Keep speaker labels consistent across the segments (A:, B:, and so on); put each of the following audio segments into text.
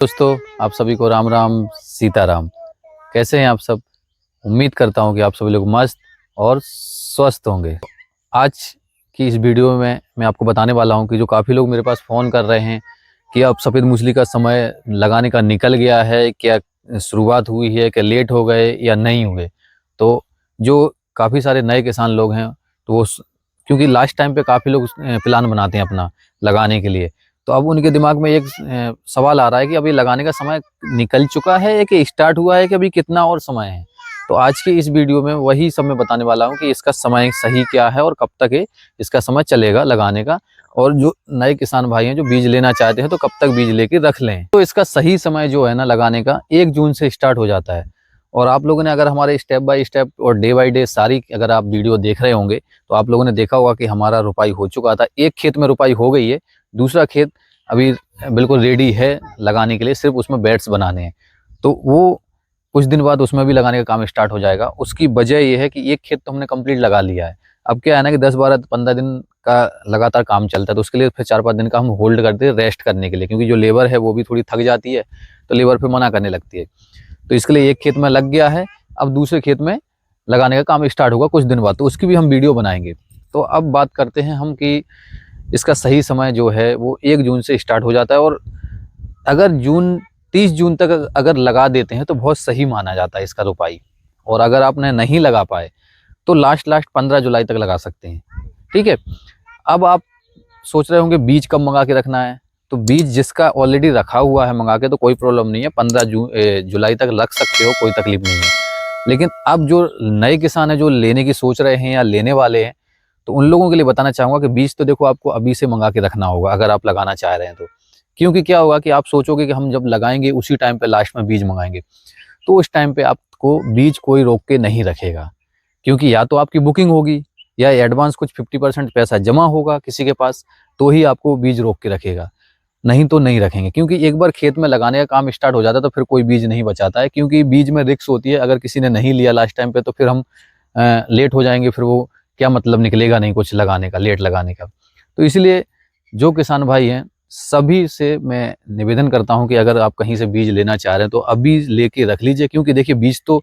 A: दोस्तों, आप सभी को राम राम सीताराम। कैसे हैं आप सब? उम्मीद करता हूं कि आप सभी लोग मस्त और स्वस्थ होंगे। आज की इस वीडियो में मैं आपको बताने वाला हूं कि जो काफ़ी लोग मेरे पास फ़ोन कर रहे हैं कि अब सफ़ेद मूसली का समय लगाने का निकल गया है, क्या शुरुआत हुई है, क्या लेट हो गए या नहीं हुए। तो जो काफ़ी सारे नए किसान लोग हैं, तो वो क्योंकि लास्ट टाइम पे काफ़ी लोग प्लान बनाते हैं अपना लगाने के लिए, तो अब उनके दिमाग में एक सवाल आ रहा है कि अभी लगाने का समय निकल चुका है या कि स्टार्ट हुआ है, कि अभी कितना और समय है। तो आज की इस वीडियो में वही सब मैं बताने वाला हूँ कि इसका समय सही क्या है और कब तक इसका समय चलेगा लगाने का। और जो नए किसान भाई हैं जो बीज लेना चाहते हैं तो कब तक बीज लेके रख लें। तो इसका सही समय जो है ना लगाने का 1 जून से स्टार्ट हो जाता है। और आप लोगों ने अगर हमारे स्टेप बाय स्टेप और डे बाय डे सारी अगर आप वीडियो देख रहे होंगे तो आप लोगों ने देखा होगा कि हमारा रुपाई हो चुका था। एक खेत में रुपाई हो गई है, दूसरा खेत अभी बिल्कुल रेडी है लगाने के लिए, सिर्फ उसमें बेड्स बनाने हैं। तो वो कुछ दिन बाद उसमें भी लगाने का काम स्टार्ट हो जाएगा। उसकी वजह ये है कि एक खेत तो हमने कंप्लीट लगा लिया है। अब क्या है ना कि 10-12-15 दिन का लगातार काम चलता है, तो उसके लिए फिर 4-5 दिन का हम होल्ड करते हैं रेस्ट करने के लिए, क्योंकि जो लेबर है वो भी थोड़ी थक जाती है, तो लेबर फिर मना करने लगती है। तो इसके लिए एक खेत में लग गया है, अब दूसरे खेत में लगाने का काम स्टार्ट होगा कुछ दिन बाद, तो उसकी भी हम वीडियो बनाएंगे। तो अब बात करते हैं हम कि इसका सही समय जो है वो 1 जून से स्टार्ट हो जाता है। और अगर 30 जून तक अगर लगा देते हैं तो बहुत सही माना जाता है इसका रोपाई। और अगर आपने नहीं लगा पाए तो लास्ट 15 जुलाई तक लगा सकते हैं। ठीक है। अब आप सोच रहे होंगे बीज कब मंगा के रखना है, तो बीज जिसका ऑलरेडी रखा हुआ है मंगा के तो कोई प्रॉब्लम नहीं है, 15 जुलाई तक लग सकते हो, कोई तकलीफ नहीं है। लेकिन अब जो नए किसान है जो लेने की सोच रहे हैं या लेने वाले हैं, तो उन लोगों के लिए बताना चाहूँगा कि बीज तो देखो आपको अभी से मंगा के रखना होगा अगर आप लगाना चाह रहे हैं तो। क्योंकि क्या होगा कि आप सोचोगे कि हम जब लगाएंगे उसी टाइम पे लास्ट में बीज मंगाएंगे, तो उस टाइम पे आपको बीज कोई रोक के नहीं रखेगा। क्योंकि या तो आपकी बुकिंग होगी या एडवांस कुछ 50% पैसा जमा होगा किसी के पास, तो ही आपको बीज रोक के रखेगा, नहीं तो नहीं रखेंगे। क्योंकि एक बार खेत में लगाने का काम स्टार्ट हो जाता है तो फिर कोई बीज नहीं बचाता है, क्योंकि बीज में रिस्क होती है। अगर किसी ने नहीं लिया लास्ट टाइम पे तो फिर हम लेट हो जाएंगे, फिर वो क्या मतलब निकलेगा नहीं कुछ लगाने का, लेट लगाने का। तो इसलिए जो किसान भाई हैं सभी से मैं निवेदन करता हूं कि अगर आप कहीं से बीज लेना चाह रहे हैं तो अभी लेके रख लीजिए। क्योंकि देखिए बीज तो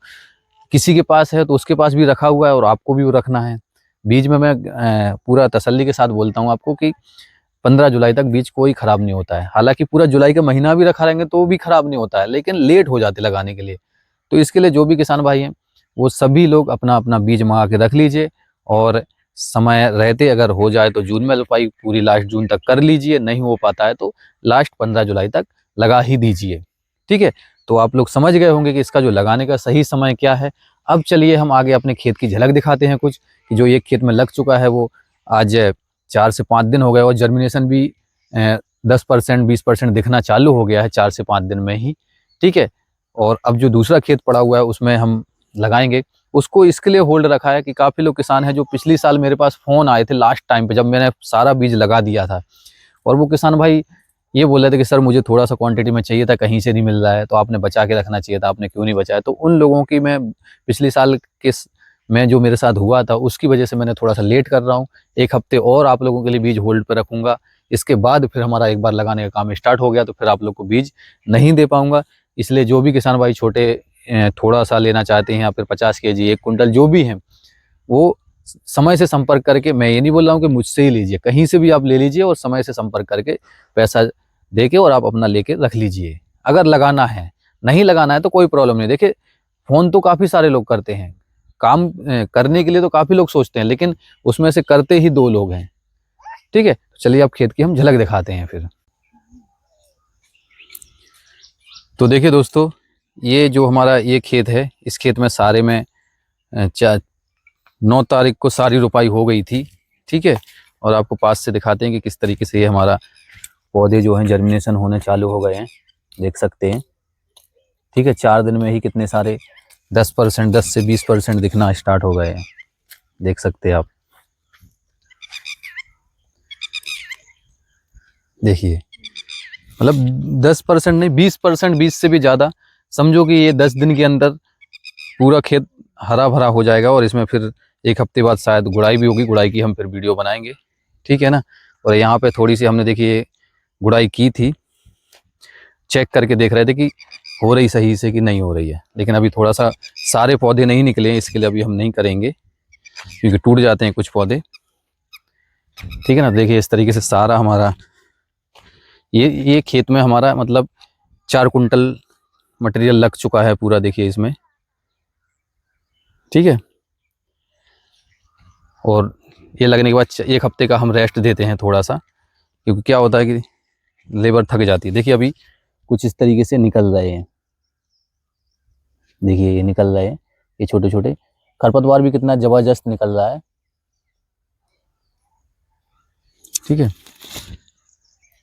A: किसी के पास है तो उसके पास भी रखा हुआ है और आपको भी वो रखना है। बीज में मैं पूरा तसल्ली के साथ बोलता हूँ आपको कि 15 जुलाई तक बीज कोई खराब नहीं होता है। हालांकि पूरा जुलाई का महीना भी रखा रहेंगे तो भी खराब नहीं होता है, लेकिन लेट हो जाते लगाने के लिए। तो इसके लिए जो भी किसान भाई हैं वो सभी लोग अपना अपना बीज मंगा के रख लीजिए। और समय रहते अगर हो जाए तो जून में रोपाई पूरी लास्ट जून तक कर लीजिए, नहीं हो पाता है तो लास्ट 15 जुलाई तक लगा ही दीजिए। ठीक है। तो आप लोग समझ गए होंगे कि इसका जो लगाने का सही समय क्या है। अब चलिए हम आगे अपने खेत की झलक दिखाते हैं कुछ, कि जो एक खेत में लग चुका है वो आज 4 से 5 दिन हो गए और जर्मिनेशन भी 10% 20% दिखना चालू हो गया है 4 से 5 दिन में ही। ठीक है। और अब जो दूसरा खेत पड़ा हुआ है उसमें हम लगाएंगे। उसको इसके लिए होल्ड रखा है कि काफ़ी लोग किसान हैं जो पिछली साल मेरे पास फ़ोन आए थे लास्ट टाइम पे जब मैंने सारा बीज लगा दिया था, और वो किसान भाई ये बोल रहे थे कि सर मुझे थोड़ा सा क्वांटिटी में चाहिए था, कहीं से नहीं मिल रहा है, तो आपने बचा के रखना चाहिए था, आपने क्यों नहीं बचाया। तो उन लोगों की मैं पिछली साल में जो मेरे साथ हुआ था उसकी वजह से मैंने थोड़ा सा लेट कर रहा हूँ। 1 हफ्ते और आप लोगों के लिए बीज होल्ड पर रखूँगा। इसके बाद फिर हमारा एक बार लगाने का काम स्टार्ट हो गया तो फिर आप लोग को बीज नहीं दे पाऊँगा। इसलिए जो भी किसान भाई छोटे थोड़ा सा लेना चाहते हैं या फिर 50 केजी 1 कुंटल जो भी हैं, वो समय से संपर्क करके, मैं ये नहीं बोल रहा हूँ कि मुझसे ही लीजिए, कहीं से भी आप ले लीजिए और समय से संपर्क करके पैसा दे के और आप अपना लेके रख लीजिए अगर लगाना है। नहीं लगाना है तो कोई प्रॉब्लम नहीं। देखिए फ़ोन तो काफ़ी सारे लोग करते हैं, काम करने के लिए तो काफ़ी लोग सोचते हैं, लेकिन उसमें से करते ही 2 लोग हैं। ठीक है। तो चलिए अब खेत की हम झलक दिखाते हैं फिर। तो देखिए दोस्तों, ये जो हमारा ये खेत है, इस खेत में सारे में 9 तारीख को सारी रुपाई हो गई थी। ठीक है। और आपको पास से दिखाते हैं कि किस तरीके से ये हमारा पौधे जो हैं जर्मिनेशन होने चालू हो गए हैं, देख सकते हैं। ठीक है। 4 दिन में ही कितने सारे 10% 10 से 20% दिखना स्टार्ट हो गए हैं, देख सकते हैं आप। देखिए मतलब 10% नहीं 20%, 20 से भी ज़्यादा। समझो कि ये 10 दिन के अंदर पूरा खेत हरा भरा हो जाएगा और इसमें फिर 1 हफ्ते बाद शायद गुड़ाई भी होगी। गुड़ाई की हम फिर वीडियो बनाएंगे। ठीक है ना। और यहाँ पे थोड़ी सी हमने देखिए गुड़ाई की थी, चेक करके देख रहे थे कि हो रही सही से कि नहीं हो रही है। लेकिन अभी थोड़ा सा सारे पौधे नहीं निकले हैं, इसके लिए अभी हम नहीं करेंगे क्योंकि टूट जाते हैं कुछ पौधे। ठीक है ना। देखिए इस तरीके से सारा हमारा ये खेत में हमारा मतलब 4 कुंटल मटेरियल लग चुका है पूरा। देखिए इसमें, ठीक है। और ये लगने के बाद 1 हफ्ते का हम रेस्ट देते हैं थोड़ा सा, क्योंकि क्या होता है कि लेबर थक जाती है। देखिए अभी कुछ इस तरीके से निकल रहे हैं, देखिए ये निकल रहे हैं, ये छोटे छोटे खरपतवार भी कितना जबरदस्त निकल रहा है। ठीक है,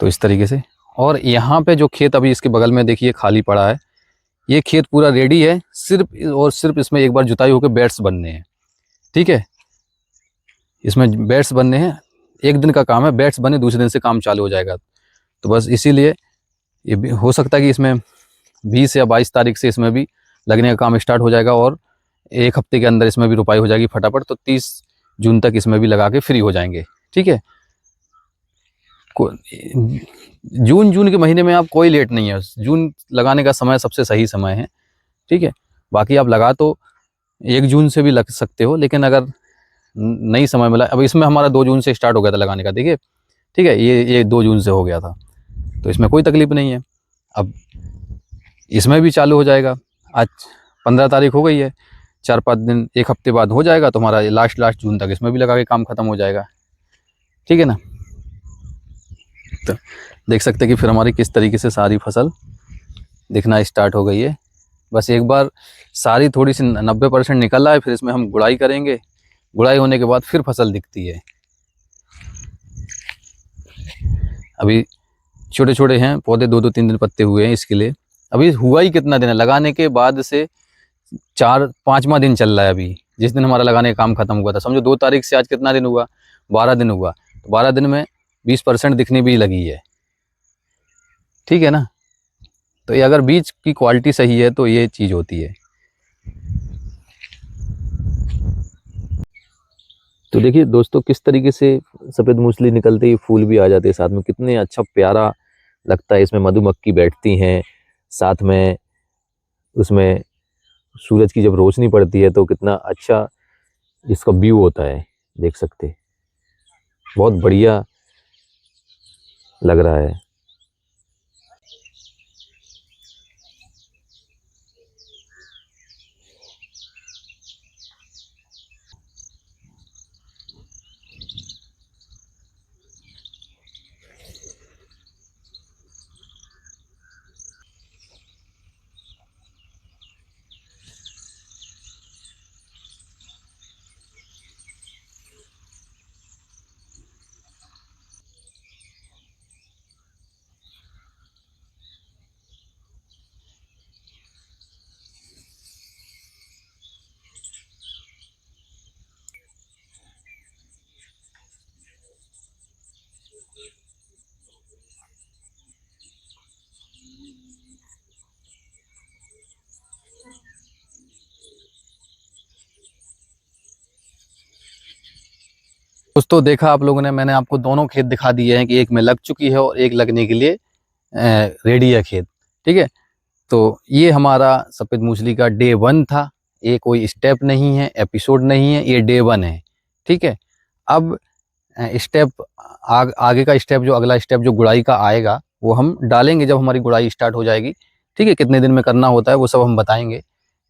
A: तो इस तरीके से। और यहाँ पे जो खेत अभी इसके बगल में देखिए खाली पड़ा है, ये खेत पूरा रेडी है, सिर्फ और सिर्फ इसमें एक बार जुताई होकर बेड्स बनने हैं। ठीक है, इसमें बेड्स बनने हैं, 1 दिन का काम है, बेड्स बने दूसरे दिन से काम चालू हो जाएगा। तो बस इसीलिए ये भी हो सकता है कि इसमें 20 या 22 तारीख से इसमें भी लगने का काम स्टार्ट हो जाएगा और 1 हफ्ते के अंदर इसमें भी रुपाई हो जाएगी फटाफट। तो 30 जून तक इसमें भी लगा के फ्री हो जाएंगे। ठीक है, जून के महीने में आप कोई लेट नहीं है, जून लगाने का समय सबसे सही समय है। ठीक है, बाकी आप लगा तो 1 जून से भी लग सकते हो, लेकिन अगर नहीं समय मिला, अब इसमें हमारा 2 जून से स्टार्ट हो गया था लगाने का। देखिए ठीक है, ये 2 जून से हो गया था, तो इसमें कोई तकलीफ नहीं है। अब इसमें भी चालू हो जाएगा। आज 15 तारीख हो गई है, 4-5 दिन 1 हफ्ते बाद हो जाएगा, तो हमारा लास्ट जून तक इसमें भी लगा के काम खत्म हो जाएगा। ठीक है ना। तो देख सकते हैं कि फिर हमारी किस तरीके से सारी फसल दिखना स्टार्ट हो गई है। बस एक बार सारी थोड़ी सी 90% निकल रहा है, फिर इसमें हम गुड़ाई करेंगे। गुड़ाई होने के बाद फिर फसल दिखती है। अभी छोटे छोटे हैं पौधे, 2-2 3 पत्ते हुए हैं इसके लिए। अभी हुआ ही कितना दिन है, लगाने के बाद से 4-5वां दिन चल रहा है अभी। जिस दिन हमारा लगाने का काम खत्म हुआ था, समझो 2 तारीख से आज कितना दिन हुआ, 12 दिन हुआ। तो 12 दिन में 20% दिखने भी लगी है। ठीक है ना। तो ये अगर बीज की क्वालिटी सही है तो ये चीज़ होती है। तो देखिए दोस्तों किस तरीके से सफ़ेद मूसली निकलते ही फूल भी आ जाते हैं साथ में, कितने अच्छा प्यारा लगता है। इसमें मधुमक्खी बैठती हैं साथ में, उसमें सूरज की जब रोशनी पड़ती है तो कितना अच्छा इसका व्यू होता है, देख सकते हैं। बहुत बढ़िया लग रहा है। दोस्तों देखा आप लोगों ने, मैंने आपको दोनों खेत दिखा दिए हैं कि एक में लग चुकी है और एक लगने के लिए रेडी है खेत। ठीक है, तो ये हमारा सफ़ेद मूसली का डे 1 था। ये कोई स्टेप नहीं है, एपिसोड नहीं है, ये डे 1 है। ठीक है, अब स्टेप आगे का स्टेप, जो अगला स्टेप जो गुड़ाई का आएगा वो हम डालेंगे जब हमारी गुड़ाई स्टार्ट हो जाएगी। ठीक है, कितने दिन में करना होता है वो सब हम बताएंगे।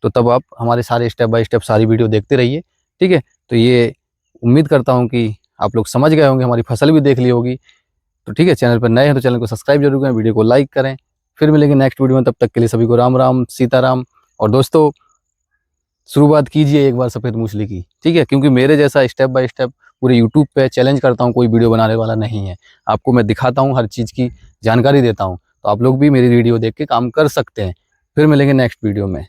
A: तो तब आप हमारे सारे स्टेप बाय स्टेप सारी वीडियो देखते रहिए। ठीक है, तो ये उम्मीद करता हूँ कि आप लोग समझ गए होंगे, हमारी फसल भी देख ली होगी। तो ठीक है, चैनल पर नए हैं तो चैनल को सब्सक्राइब जरूर करें, वीडियो को लाइक करें। फिर मिलेंगे नेक्स्ट वीडियो में, तब तक के लिए सभी को राम राम सीताराम। और दोस्तों शुरुआत कीजिए एक बार सफ़ेद मूसली की। ठीक है, क्योंकि मेरे जैसा स्टेप बाय स्टेप पूरे यूट्यूब पे चैलेंज करता हूँ कोई वीडियो बनाने वाला नहीं है। आपको मैं दिखाता हूँ, हर चीज़ की जानकारी देता हूँ, तो आप लोग भी मेरी वीडियो देख के काम कर सकते हैं। फिर मिलेंगे नेक्स्ट वीडियो में।